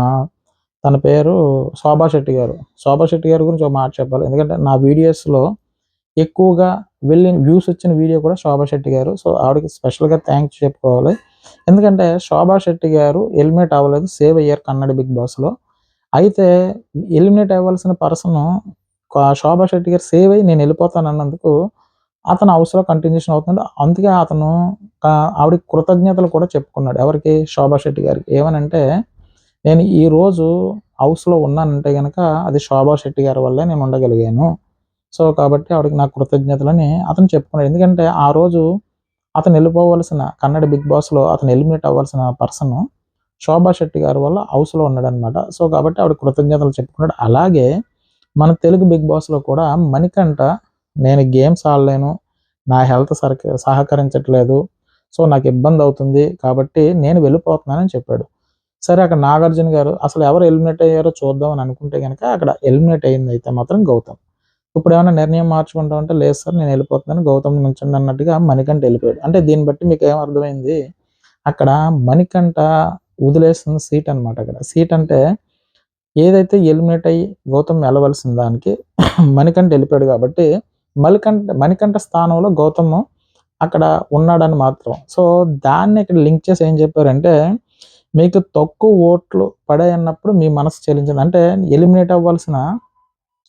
తన పేరు శోభా శెట్టి గారు. శోభా శెట్టి గారి గురించి ఒక మాట చెప్పాలి. ఎందుకంటే నా వీడియోస్‌లో ఎక్కువగా వ్యూస్ వచ్చిన వీడియో కూడా శోభా శెట్టి గారు. సో, ఆవిడకి స్పెషల్‌గా థాంక్స్ చెప్పుకోవాలి. ఎందుకంటే శోభా శెట్టి గారు ఎలిమినేట్ అవ్వలేదు. సేవ్ అయ్యారు కన్నడ 'బిగ్ బాస్‌లో'. అయితే ఎలిమినేట్ అవ్వాల్సిన పర్సను శోభా శెట్టి గారు సేవ్ అయ్యి నేనెళ్ళిపోతానన్నందుకు అతను హౌస్‌లో కంటిన్యూషన్ అవుతున్నాడు. అందుకే అతను ఆవిడకి కృతజ్ఞతలు కూడా చెప్పుకున్నాడు. ఎవరికి? శోభా శెట్టి గారికి. ఏమనంటే, నేను ఈరోజు హౌస్‌లో ఉన్నానంటే గనక అది శోభా శెట్టి గారి వల్లే నేను ఉండగలిగాను. సో, కాబట్టి ఆవిడకి నా కృతజ్ఞతలని అతను చెప్పుకున్నాడు. ఎందుకంటే ఆ రోజు అతను వెళ్ళిపోవలసిన కన్నడ 'బిగ్ బాస్‌లో' అతను ఎలిమినేట్ అవ్వాల్సిన పర్సను శోభా శెట్టి గారి వల్ల హౌస్‌లో ఉన్నాడనమాట. సో, కాబట్టి ఆవిడ కృతజ్ఞతలు చెప్పుకున్నాడు. అలాగే మన తెలుగు 'బిగ్ బాస్‌లో' కూడా మణికంఠ నేను గేమ్స్ ఆడలేను. నా హెల్త్ సహకరించట్లేదు. సో, నాకు ఇబ్బందవుతుంది. కాబట్టి నేను వెళ్ళిపోతున్నానని చెప్పాడు. సరే అక్కడ 'నాగార్జున' గారు అసలు ఎవరు ఎలిమినేట్ అయ్యారో చూద్దాం అని అనుకుంటే గనక అక్కడ ఎలిమినేట్ అయిందయితే మాత్రం గౌతమ్. ఇప్పుడేమన్నా నిర్ణయం మార్చుకుంటావంటే, లేదు సార్ నేను వెళ్ళిపోతున్నాను. గౌతమ్ నుంచండి అన్నట్టుగా మణికంఠ వెళ్ళిపోయాడు. అంటే దీన్ని బట్టి మీకేం అర్థమైంది? అక్కడ మణికంఠ వదిలేసిన సీట్ అనమాట అక్కడ. సీట్ అంటే ఏదైతే ఎలిమినేట్ అయ్యి గౌతమ్ వెళ్ళవలసిన దానికి మణికంఠ వెళ్ళిపోయాడు కాబట్టి మణికంఠ స్థానంలో గౌతమ్ అక్కడ ఉన్నాడని మాత్రం. సో, దాన్ని ఇక్కడ లింక్ చేసి ఏం చెప్పారంటే, మీకు తక్కువ ఓట్లు పడాయన్నప్పుడు మీ మనసు చలించింది. అంటే ఎలిమినేట్ అవ్వాల్సిన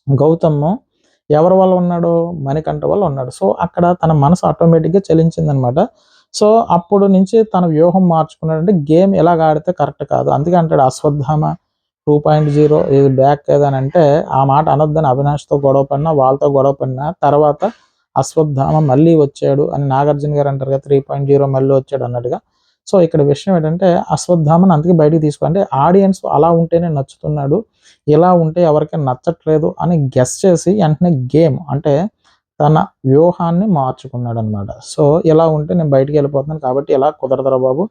గౌతమ్ ఎవరి వల్ల ఉన్నాడు? మణికంఠ వల్ల ఉన్నాడు. సో, అక్కడ తన మనసు ఆటోమేటిక్‌గా చలించిందనమాట. సో, అప్పుడు నుంచి తన వ్యూహం మార్చుకున్నాడంటే గేమ్ ఇలాగ ఆడితే కరెక్ట్ కాదు. అందుకే అంటాడు అశ్వత్థామ 2.0 ఇది బ్యాక్ ఏదనంటే, ఆ మాట అనొద్దని అవినాష్‌తో గొడవ పడినా, వాళ్ళతో గొడవ పడినా, తర్వాత అశ్వత్థామ మళ్ళీ వచ్చాడు అని నాగార్జున గారు అంటారు కదా! 3.0 మళ్ళీ వచ్చాడు అన్నట్టుగా. సో, ఇక్కడ విషయం ఏంటంటే అశ్వత్థామని అందుకే బయటికి అంటే ఆడియన్స్ అలా ఉంటేనే నచ్చుతున్నాడు. ఇలా ఉంటే ఎవరికీ నచ్చట్లేదు అని గెస్ చేసి వెంటనే గేమ్ అంటే తన వ్యూహాన్ని మార్చుకున్నాడనమాట. సో, ఇలా ఉంటే నేను బయటికెళ్ళిపోతున్నాను కాబట్టి ఇలా కుదరదురా బాబు!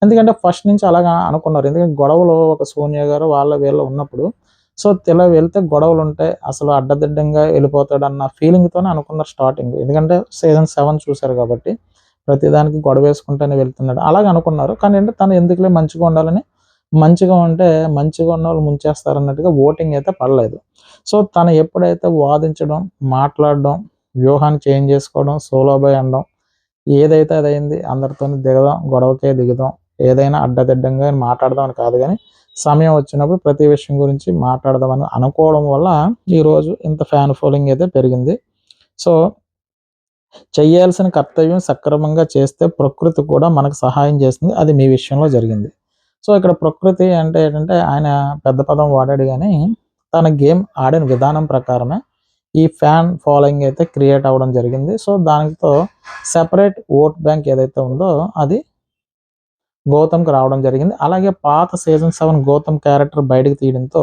ఎందుకంటే ఫస్ట్ నుంచి అలాగా అనుకున్నారు. ఎందుకంటే గొడవలు ఒక సోనియా గారు వీళ్ళు ఉన్నప్పుడు సో, ఇలా వెళ్తే గొడవలుంటాయి. అసలు అడ్డదిడ్డంగా వెళ్ళిపోతాడన్న ఫీలింగ్‌తోనే అనుకున్నారు స్టార్టింగ్. ఎందుకంటే సీజన్ 7 చూసారు కాబట్టి ప్రతిదానికి గొడవేసుకుంటూనే వెళ్తున్నాడు. అలాగ అనుకున్నారు. కానీ అంటే తను ఎందుకులే మంచిగా ఉండాలని మంచిగా ఉంటే మంచిగా ఉన్నోళ్ళు ముంచేస్తారన్నట్టుగా ఓటింగ్ అయితే పడలేదు. సో, తను ఎప్పుడైతే వాదించడం, మాట్లాడడం, వ్యూహాన్ని చేంజ్ చేసుకోవడం, సోలో బాయ్ అనడం ఏదైతే అదయింది. అందరితోని దిగదాం, గొడవకే దిగుదాం. ఏదైనా అడ్డదిడ్డంగా మాట్లాడదాం అని కాదు గానీ, సమయం వచ్చినప్పుడు ప్రతి విషయం గురించి మాట్లాడదామని అనుకోవడం వల్ల ఈరోజు ఇంత ఫ్యాన్ ఫాలోయింగ్ అయితే పెరిగింది. సో, చేయాల్సిన కర్తవ్యం సక్రమంగా చేస్తే ప్రకృతి కూడా మనకు సహాయం చేస్తుంది. అది మీ విషయంలో జరిగింది. సో, ఇక్కడ ప్రకృతి అంటే ఏంటంటే ఆయన పెద్ద పదం వాడాడు గానీ, తన గేమ్ ఆడిన విధానం ప్రకారమే ఈ ఫ్యాన్ ఫాలోయింగ్ అయితే క్రియేట్ అవ్వడం జరిగింది. సో, దానితో సెపరేట్ ఓట్ బ్యాంక్ ఏదైతే ఉందో అది గౌతమ్‌కి రావడం జరిగింది. అలాగే పాత సీజన్ 7 గౌతమ్ క్యారెక్టర్ బయటకు తీయడంతో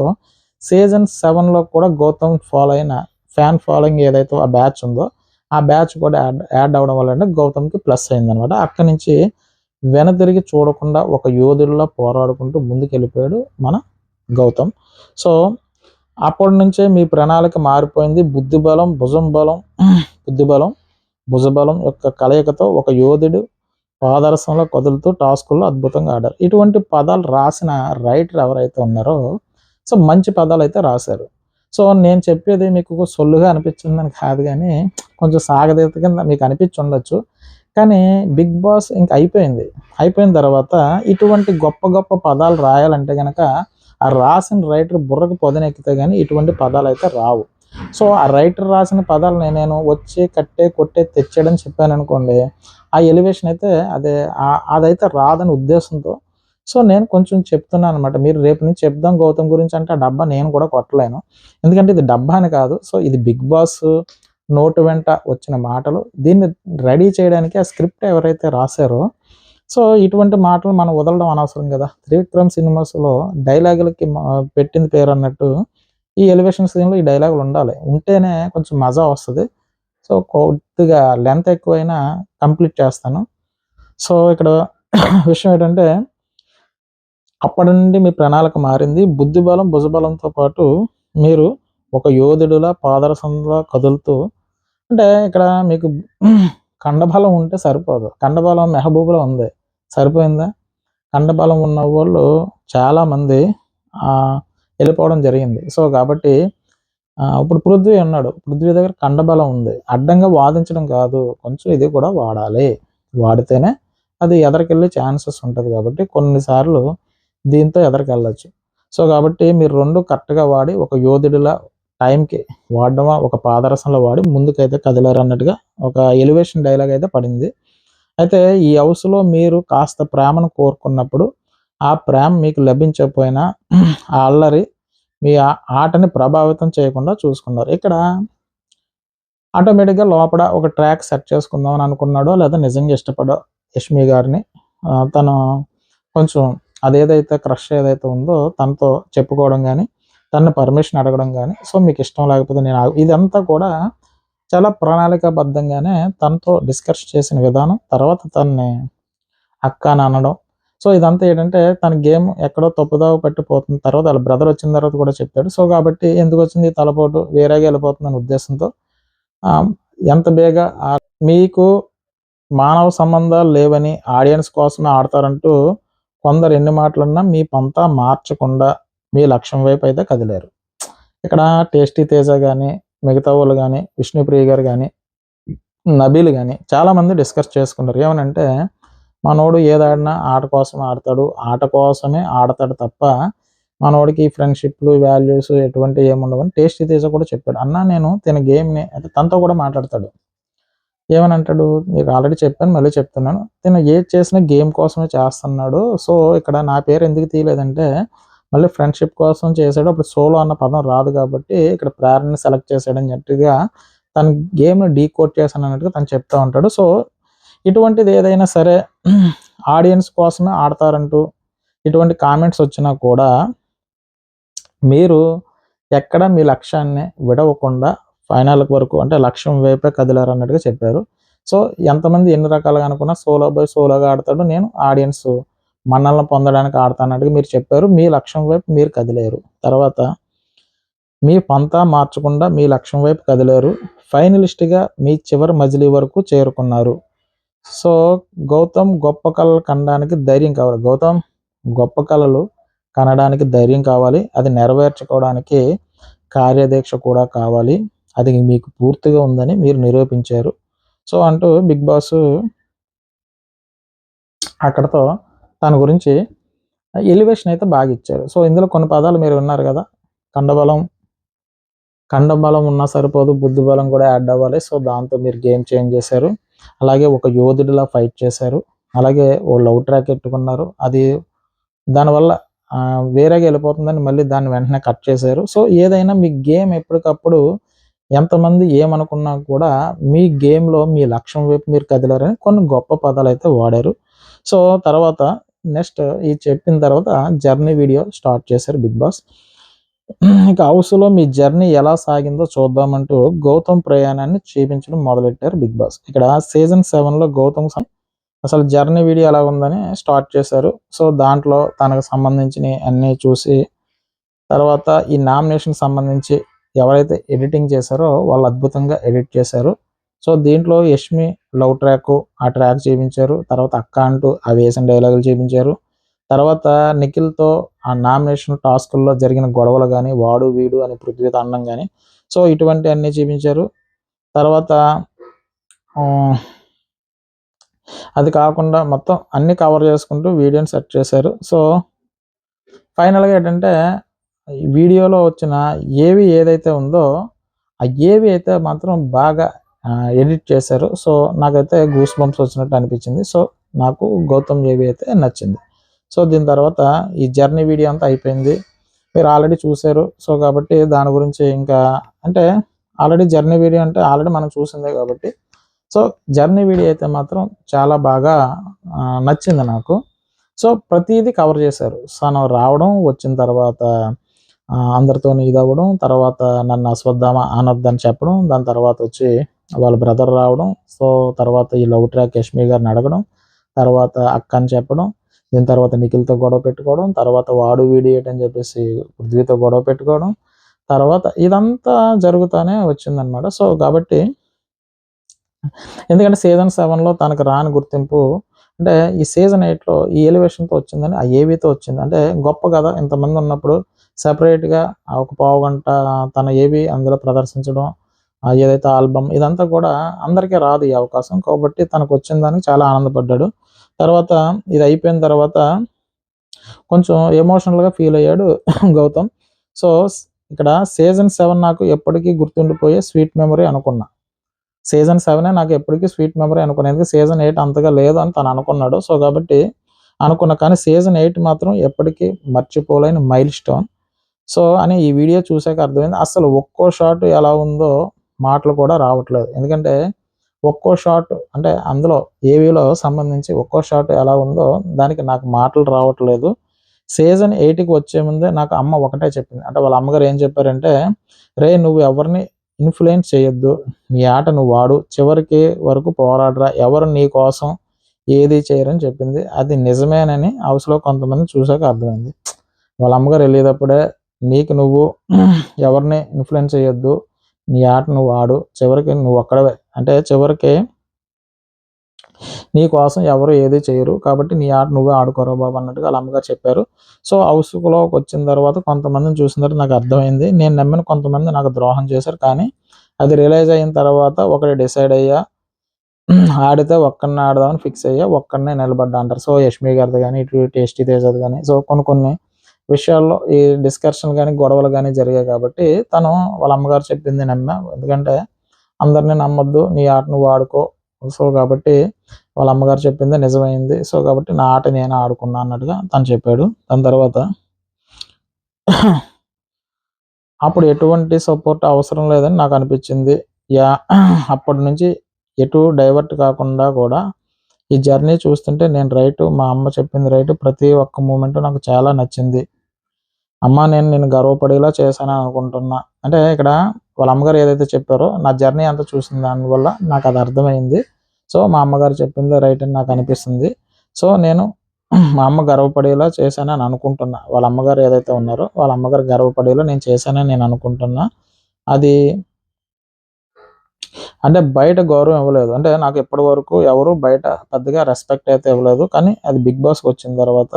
సీజన్ 7లో కూడా గౌతమ్ ఫాలో అయిన ఫ్యాన్ ఫాలోయింగ్ ఏదైతే ఆ బ్యాచ్ ఉందో, ఆ బ్యాచ్ కూడా యాడ్ అవ్వడం వల్ల గౌతమ్‌కి ప్లస్ అయిందనమాట. అక్కడి నుంచి వెనతిరిగి చూడకుండా ఒక యోధుడిలా పోరాడుకుంటూ ముందుకెళ్ళిపోయాడు మన గౌతమ్. సో, అప్పటి నుంచే మీ ప్రణాళిక మారిపోయింది. బుద్ధిబలం, భుజం బలం, బుద్ధిబలం, భుజబలం యొక్క కలయికతో ఒక యోధుడు పాదరసంలో కదులుతూ టాస్కుల్లో అద్భుతంగా ఆడారు. ఇటువంటి పదాలు రాసిన రైటర్ ఎవరైతే ఉన్నారో సో, మంచి పదాలైతే రాశారు. సో, నేను చెప్పేది మీకు సొల్లుగా అనిపించిందని కాదు గానీ, కొంచెం సాగదీత కింద మీకు అనిపించుండొచ్చు. కానీ 'బిగ్ బాస్' ఇంక అయిపోయింది. అయిపోయిన తర్వాత ఇటువంటి గొప్ప గొప్ప పదాలు రాయాలంటే గనక, ఆ రాసిన రైటర్ బుర్రకు పొదనెక్కితే గానీ ఇటువంటి పదాలైతే రావు. సో, ఆ రైటర్ రాసిన పదాలని నేను వచ్చి కట్టే, కొట్టే, తెచ్చాడని చెప్పాననుకోండి, ఆ ఎలివేషన్ అయితే అదైతే రాదని ఉద్దేశంతో సో, నేను కొంచెం చెప్తున్నాననమాట. మీరు రేపు నుంచి చెప్దాం గౌతమ్ గురించి అంటే, ఆ డబ్బా నేను కూడా కొట్టలేను. ఎందుకంటే ఇది డబ్బా అని కాదు. సో, ఇది 'బిగ్ బాస్' నోటి వెంట వచ్చిన మాటలు. దీన్ని రెడీ చేయడానికి ఆ స్క్రిప్ట్ ఎవరైతే రాసారో సో, ఇటువంటి మాటలు మనం వదలడం అనవసరం కదా! 'త్రివిక్రమ్' సినిమాస్‌లో డైలాగులకి పెట్టింది పేరన్నట్టు ఈ ఎలివేషన్ సీన్‌లో ఈ డైలాగులు ఉండాలి. ఉంటేనే కొంచెం మజా వస్తది. సో, కొద్దిగా లెంత్ ఎక్కువైనా కంప్లీట్ చేస్తాను. సో, ఇక్కడ విషయం ఏంటంటే అప్పటి నుండి మీ ప్రణాళిక మారింది. బుద్ధిబలం, భుజబలంతో పాటు మీరు ఒక యోధుడిలా పాదరసంలా కదులుతూ అంటే ఇక్కడ మీకు కండబలం ఉంటే సరిపోదు. కండబలం మెహబూబ్‌లో ఉంది. సరిపోయిందా? కండబలం ఉన్నవోళ్ళు చాలామంది వెళ్ళిపోవడం జరిగింది. సో, కాబట్టి ఇప్పుడు పృథ్వీ ఉన్నాడు. పృథ్వీ దగ్గర కండబలం ఉంది. అడ్డంగా వాదించడం కాదు. కొంచెం ఇది కూడా వాడాలి. వాడితేనే అది ఎదరికెళ్ళే ఛాన్సెస్ ఉంటది కాబట్టి కొన్నిసార్లు దీంతో ఎదరికెళ్ళొచ్చు. సో, కాబట్టి మీరు 2 కరెక్ట్‌గా వాడి ఒక యోధుడిలా టైంకి వాడడమా ఒక పాదరసంలో వాడి ముందుకైతే కదిలారన్నట్టుగా ఒక ఎలివేషన్ డైలాగ్ అయితే పడింది. అయితే ఈ హౌస్‌లో మీరు కాస్త ప్రేమను కోరుకున్నప్పుడు ఆ ప్రేమ మీకు లభించకపోయినా ఆ అల్లరి మీ ఆటని ప్రభావితం చేయకుండా చూసుకున్నారు. ఇక్కడ ఆటోమేటిక్‌గా లోపల ఒక ట్రాక్ సెట్ చేసుకుందాం అని అనుకున్నాడో లేదా నిజంగా ఇష్టపడో యష్మి గారిని తను కొంచెం అదేదైతే క్రష్ ఏదైతే ఉందో తనతో చెప్పుకోవడం గానీ, తనని పర్మిషన్ అడగడం గానీ, సో, మీకు ఇష్టం లేకపోతే ఇదంతా కూడా చాలా ప్రణాళికాబద్ధంగానే తనతో డిస్కస్ చేసిన విధానం, తర్వాత తనని అక్క అని అనడం. సో, ఇదంతా ఏంటంటే తన గేమ్ ఎక్కడో తప్పుదోవ పట్టిపోతుంది. తర్వాత వాళ్ళ బ్రదర్ వచ్చిన తర్వాత కూడా చెప్పాడు. సో, కాబట్టి ఎందుకొచ్చింది ఈ తలపోటు వేరేగా వెళ్ళిపోతుందనే ఉద్దేశంతో ఆహ్, ఎంత బేగా మీకు మానవ సంబంధాలు లేవని ఆడియన్స్ కోసమే ఆడతారంటూ కొందరు ఎన్ని మాటలన్నా మీ పంతా మార్చకుండా మీ లక్ష్యం వైపు అయితే కదిలారు. ఇక్కడ 'టేస్టీ తేజ' గాని, మిగతా వాళ్ళు గాని, 'విష్ణుప్రియ' గారు గాని నబీల్ గాని చాలామంది డిస్కస్ చేసుకుంటారు. ఏమనంటే మనోడు ఏదాడినా ఆట కోసం ఆడతాడు. ఆట కోసమే ఆడతాడు తప్ప మనోడికి ఫ్రెండ్‌షిప్‌లు, వాల్యూస్ ఎటువంటివి ఏముండవని టేస్టీ తేజ కూడా చెప్పాడు. అన్నా నేను తిన గేమ్‌ని అంటే తనతో కూడా మాట్లాడతాడు. ఏమనంటాడు, మీకు ఆల్రెడీ చెప్పాను మళ్ళీ చెప్తున్నాను. తిను ఏది చేసినా గేమ్ కోసమే చేస్తున్నాడు. సో, ఇక్కడ నా పేరు ఎందుకు తీయలేదంటే మళ్ళీ ఫ్రెండ్‌షిప్ కోసం చేసాడు. అప్పుడు సోలో అన్న పదం రాదు కాబట్టి ఇక్కడ ప్రేరణని సెలెక్ట్ చేసాడన్నట్టుగా తను గేమ్‌ని డీకోడ్ చేశానన్నట్టుగా తను చెప్తా ఉంటాడు. సో, ఇటువంటిది ఏదైనా సరే ఆడియన్స్ కోసమే ఆడతారంటూ ఇటువంటి కామెంట్స్ వచ్చినా కూడా మీరు ఎక్కడ మీ లక్ష్యాన్ని విడవకుండా ఫైనల్ వరకు అంటే లక్ష్యం వైపే కదిలారన్నట్టుగా చెప్పారు. సో, ఎంతమంది ఎన్ని రకాలుగా అనుకున్నా సోలో బాయ్ సోలోగా ఆడతాడు. నేను ఆడియన్స్ మన్ననలు పొందడానికి ఆడతానన్నట్టుగా మీరు చెప్పారు. మీ లక్ష్యం వైపు మీరు కదిలారు. తర్వాత మీ పంతా మార్చకుండా మీ లక్ష్యం వైపు కదిలారు. ఫైనలిస్ట్‌గా మీ చివరి మజిలీ వరకు చేరుకున్నారు. సో, గౌతమ్ గొప్ప కలలు కనడానికి ధైర్యం కావాలి. గౌతమ్ గొప్ప కలలు కనడానికి ధైర్యం కావాలి. అది నెరవేర్చుకోవడానికి కార్యదీక్ష కూడా కావాలి. అది మీకు పూర్తిగా ఉందని మీరు నిరూపించారు. సో, అంటూ బిగ్ బాస్ అక్కడితో తన గురించి ఎలివేషన్ అయితే బాగా ఇచ్చారు. సో, ఇందులో కొన్ని పదాలు మీరు విన్నారు కదా! కండబలం, కండబలం ఉన్నా సరిపోదు బుద్ధి బలం కూడా యాడ్ అవ్వాలి. సో, దాంతో మీరు గేమ్ చేంజ్ చేశారు. అలాగే ఒక యోధుడిలా ఫైట్ చేశారు. అలాగే ఓ లవ్ ట్రాక్ ఎట్టుకున్నారు. అది దానివల్ల వేరేగా వెళ్ళిపోతుందని మళ్ళీ దాన్ని వెంటనే కట్ చేశారు. సో, ఏదైనా మీ గేమ్ ఎప్పటికప్పుడు ఎంతమంది ఏమనుకున్నా కూడా మీ గేమ్‌లో మీ లక్ష్యం వైపు మీరు కదిలారని కొన్ని గొప్ప పదాలైతే వాడారు. సో, తర్వాత నెక్స్ట్ ఇది చెప్పిన తర్వాత జర్నీ వీడియో స్టార్ట్ చేశారు బిగ్ బాస్. ఇక హౌస్‌లో మీ జర్నీ ఎలా సాగిందో చూద్దామంటూ గౌతమ్ ప్రయాణాన్ని చూపించడం మొదలెట్టారు బిగ్ బాస్. ఇక్కడ సీజన్ 7లో గౌతమ్ అసలు జర్నీ వీడియో ఎలా ఉందని స్టార్ట్ చేశారు. సో, దాంట్లో తనకు సంబంధించినయి అన్నీ చూసి తర్వాత ఈ నామినేషన్‌కి సంబంధించి ఎవరైతే ఎడిటింగ్ చేశారో వాళ్ళు అద్భుతంగా ఎడిట్ చేశారు. సో, దీంట్లో యష్మి లవ్ ట్రాకు, ఆ ట్రాక్ చూపించారు. తర్వాత అక్క అంటూ అవి వేసిన డైలాగులు చూపించారు. తర్వాత నిఖిల్‌తో ఆ నామినేషన్ టాస్కుల్లో జరిగిన గొడవలు గానీ, వాడు వీడు అని పృథ్వీతో అనడం గానీ, సో, ఇటువంటివన్నీ చూపించారు. తర్వాత ఆహ్, అది కాకుండా మొత్తం అన్నీ కవర్ చేసుకుంటూ వీడియోని సెట్ చేశారు. సో, ఫైనల్‌గా ఏంటంటే ఈ వీడియోలో వచ్చిన ఏవి ఏదైతే ఉందో, ఆ ఏవి అయితే మాత్రం బాగా ఎడిట్ చేశారు. సో, నాకైతే గూస్ బంప్స్ వచ్చినట్టు అనిపించింది. సో, నాకు గౌతమ్ ఏవి అయితే నచ్చింది. సో, దీని తర్వాత ఈ జర్నీ వీడియో అంతా అయిపోయింది. మీరు ఆల్రెడీ చూసారు. సో, కాబట్టి దాని గురించి ఇంకా అంటే ఆల్రెడీ జర్నీ వీడియో అంటే ఆల్రెడీ మనం చూసిందే కాబట్టి సో, జర్నీ వీడియో అయితే మాత్రం చాలా బాగా నచ్చింది నాకు. సో, ప్రతీదీ కవర్ చేశారు. తను రావడం, వచ్చిన తర్వాత అందరితోని ఇదవ్వడం, తర్వాత నన్ను అశ్వత్థామ అనొద్దని చెప్పడం, దాని తర్వాత వచ్చి వాళ్ళ బ్రదర్ రావడం, సో, తర్వాత ఈ లవ్ ట్రాక్ యష్మి గారిని అడగడం, తర్వాత అక్క అని చెప్పడం, దీని తర్వాత నిఖిల్‌తో గొడవ పెట్టుకోవడం, తర్వాత వాడు వీడు ఏటని చెప్పేసి పృథ్వీతో గొడవ పెట్టుకోవడం, తర్వాత ఇదంతా జరుగుతానే వచ్చిందనమాట. సో, కాబట్టి ఎందుకంటే సీజన్ 7లో తనకు రాని గుర్తింపు అంటే ఈ సీజన్ 8లో ఈ ఎలివేషన్‌తో వచ్చిందని ఆ ఏవీతో వచ్చింది. అంటే గొప్ప కదా! ఇంతమంది ఉన్నప్పుడు సెపరేట్‌గా ఒక పావుగంట తన ఏవి అందులో ప్రదర్శించడం, ఏదైతే ఆల్బమ్ ఇదంతా కూడా అందరికీ రాదు ఈ అవకాశం. కాబట్టి తనకొచ్చిన దానికి చాలా ఆనందపడ్డాడు. తర్వాత ఇది అయిపోయిన తర్వాత కొంచెం ఎమోషనల్‌గా ఫీల్ అయ్యాడు గౌతమ్. సో, ఇక్కడ సీజన్ 7 నాకు ఎప్పటికీ గుర్తుండిపోయే స్వీట్ మెమరీ అనుకున్నా. సీజన్ 7 నాకు ఎప్పటికీ స్వీట్ మెమరీ అనుకున్నాను. ఎందుకంటే సీజన్ 8 అంతగా లేదు అని తను అనుకున్నాడు. సో, కాబట్టి అనుకున్నా. కానీ సీజన్ 8 మాత్రం ఎప్పటికీ మర్చిపోలేని మైల్ స్టోన్. సో, అని ఈ వీడియో చూసాక అర్థమైంది. అసలు ఒక్కో షాట్ ఎలా ఉందో మాటలు కూడా రావట్లేదు. ఎందుకంటే ఒక్కో షాట్ అంటే అందులో ఏవీలో సంబంధించి ఒక్కో షాట్ ఎలా ఉందో దానికి నాకు మాటలు రావట్లేదు. సీజన్ 8కి వచ్చే ముందే నాకు అమ్మ ఒకటే చెప్పింది. అంటే వాళ్ళ అమ్మగారు ఏం చెప్పారంటే, "రేయ్! నువ్వు ఎవరిని ఇన్‌ఫ్లుయెన్స్ చేయొద్దు. నీ ఆట నువ్వు ఆడు. చివరికి వరకు పోరాడరా. ఎవరు నీ కోసం ఏది చేయరని" చెప్పింది. అది నిజమేనని హౌస్‌లో కొంతమంది చూసాక అర్థమైంది. వాళ్ళ అమ్మగారు ఎళ్ళేటప్పుడే నీకు నువ్వు ఎవరిని ఇన్‌ఫ్లుయెన్స్ చేయొద్దు. నీ ఆట నువ్వు ఆడు. చివరికి నువ్వొక్కడివే. అంటే చివరికి నీ కోసం ఎవరు ఏది చేయరు. కాబట్టి నీ ఆట నువ్వే ఆడుకోరా బాబు అన్నట్టుగా ఆళ్ళ అమ్మగారు చెప్పారు. సో, హౌస్‌లోకొచ్చిన తర్వాత కొంతమందిని చూసిన తర్వాత నాకు అర్థమైంది. నేను నమ్మిన కొంతమంది నాకు ద్రోహం చేశారు. కానీ అది రియలైజ్ అయిన తర్వాత ఒకటి డిసైడ్ అయ్యా. ఆడితే ఒక్కడినే ఆడదామని ఫిక్స్ అయ్యా, ఒక్కడినే నిలబడ్డా అంటారు. సో, యష్మి గారిది గానీ, ఇటు టేస్టీ తేజది గానీ, సో కొన్ని విషయాల్లో ఈ డిస్కషన్ గానీ, గొడవలు గానీ జరిగాయి కాబట్టి తను వాళ్ళ అమ్మగారు చెప్పింది నమ్మా. ఎందుకంటే అందరిని నమ్మొద్దు, నీ ఆట నువ్వు ఆడుకో. సో, కాబట్టి వాళ్ళ అమ్మగారు చెప్పిందే నిజమైంది. సో, కాబట్టి నా ఆట నేనే ఆడుకున్నా అన్నట్టుగా తను చెప్పాడు. దాని తర్వాత అప్పుడు ఎటువంటి సపోర్ట్ అవసరం లేదని నాకు అనిపించింది. అప్పటి నుంచి ఎటు డైవర్ట్ కాకుండా కూడా ఈ జర్నీ చూస్తుంటే నేను రైటు, మా అమ్మ చెప్పింది రైటు. ప్రతి ఒక్క మూమెంట్ నాకు చాలా నచ్చింది. అమ్మ నేను నిన్ను గర్వపడేలా చేశానని అనుకుంటున్నా. అంటే ఇక్కడ వాళ్ళ అమ్మగారు ఏదైతే చెప్పారో నా జర్నీ అంతా చూసిన దానివల్ల నాకు అది అర్థమైంది. సో, మా అమ్మగారు చెప్పిందే రైట్ అని నాకు అనిపిస్తుంది. సో, నేను మా అమ్మ గర్వపడేలా చేశానని అనుకుంటున్నా. వాళ్ళ అమ్మగారు ఏదైతే ఉన్నారో వాళ్ళ అమ్మగారు గర్వపడేలా నేను చేశానని నేను అనుకుంటున్నా. అది అంటే బయట గౌరవం ఇవ్వలేదు. అంటే నాకు ఇప్పటి వరకు ఎవరు బయట పెద్దగా రెస్పెక్ట్ అయితే ఇవ్వలేదు. కానీ అది 'బిగ్ బాస్'కి వచ్చిన తర్వాత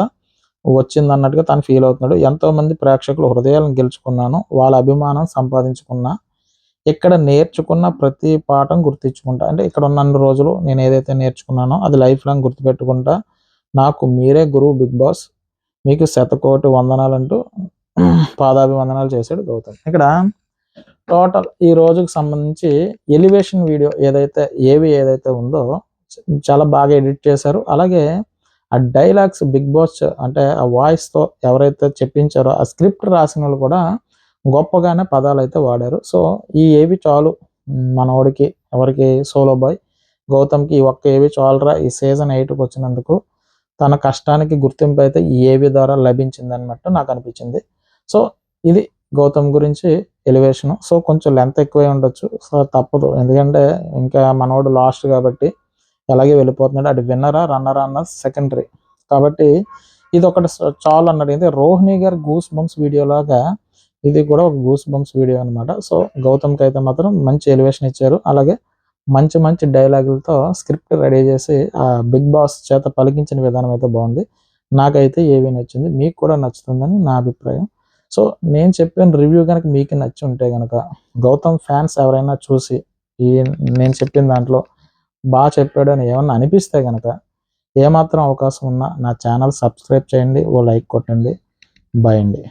వచ్చిందన్నట్టుగా తను ఫీల్ అవుతున్నాడు. ఎంతోమంది ప్రేక్షకుల హృదయాలను గెలుచుకున్నాను. వాళ్ళ అభిమానం సంపాదించుకున్నా. ఇక్కడ నేర్చుకున్న ప్రతి పాఠం గుర్తించుకుంటా. అంటే ఇక్కడ ఉన్నన్ని రోజులు నేను ఏదైతే నేర్చుకున్నానో అది లైఫ్ లాంగ్ గుర్తుపెట్టుకుంటా. నాకు మీరే గురువు బిగ్ బాస్. మీకు శతకోటి వందనాలంటూ పాదాభివందనాలు చేశాడు గౌతమ్. ఇక్కడ టోటల్ ఈ రోజుకి సంబంధించి ఎలివేషన్ వీడియో ఏదైతే ఉందో చాలా బాగా ఎడిట్ చేశారు. అలాగే ఆ డైలాగ్స్ బిగ్ బాస్ అంటే ఆ వాయిస్‌తో ఎవరైతే చెప్పించారో ఆ స్క్రిప్ట్ రాసినోళ్ళు కూడా గొప్పగానే పదాలైతే వాడారు. సో, ఈ ఏవి చాలు మనోడికి ఎవరికి సోలో బాయ్ గౌతమ్‌కి ఈ ఒక్క ఏవి చాలురా ఈ సీజన్ 8కి వచ్చినందుకు. తన కష్టానికి గుర్తింపు అయితే ఈ ఏవి ద్వారా లభించిందన్నట్టు నాకు అనిపించింది. సో, ఇది గౌతమ్ గురించి ఎలివేషను. సో, కొంచెం లెంత్ ఎక్కువే ఉండొచ్చు. సో, తప్పదు. ఎందుకంటే ఇంకా మనోడు లాస్ట్ కాబట్టి ఎలాగే వెళ్ళిపోతున్నాడు. అటు విన్నరా, రన్నరా అన్నది సెకండరీ. కాబట్టి ఇదొకటి చాలు అన్నాడు. అయితే రోహిణి గారి గూస్ బంప్స్ వీడియోలాగా ఇది కూడా ఒక గూస్ బంప్స్ వీడియో అనమాట. సో, గౌతమ్‌కి అయితే మాత్రం మంచి ఎలివేషన్ ఇచ్చారు. అలాగే మంచి మంచి డైలాగులతో స్క్రిప్ట్ రెడీ చేసి బిగ్ బాస్ చేత పలికించిన విధానం అయితే బాగుంది. నాకైతే ఏవి నచ్చింది. మీకు కూడా నచ్చుతుందని నా అభిప్రాయం. సో, నేను చెప్పిన రివ్యూ గనక మీకు నచ్చి ఉంటే గనక గౌతమ్ ఫ్యాన్స్ ఎవరైనా చూసి ఈ నేను చెప్పిన దాంట్లో చెప్పాడు అని ఏమన్నా అనిపిస్తే గనక ఏమాత్రం అవకాశం ఉన్నా నా ఛానల్ సబ్స్క్రైబ్ చేయండి. ఓ లైక్ కొట్టండి. బాయ్ అండి.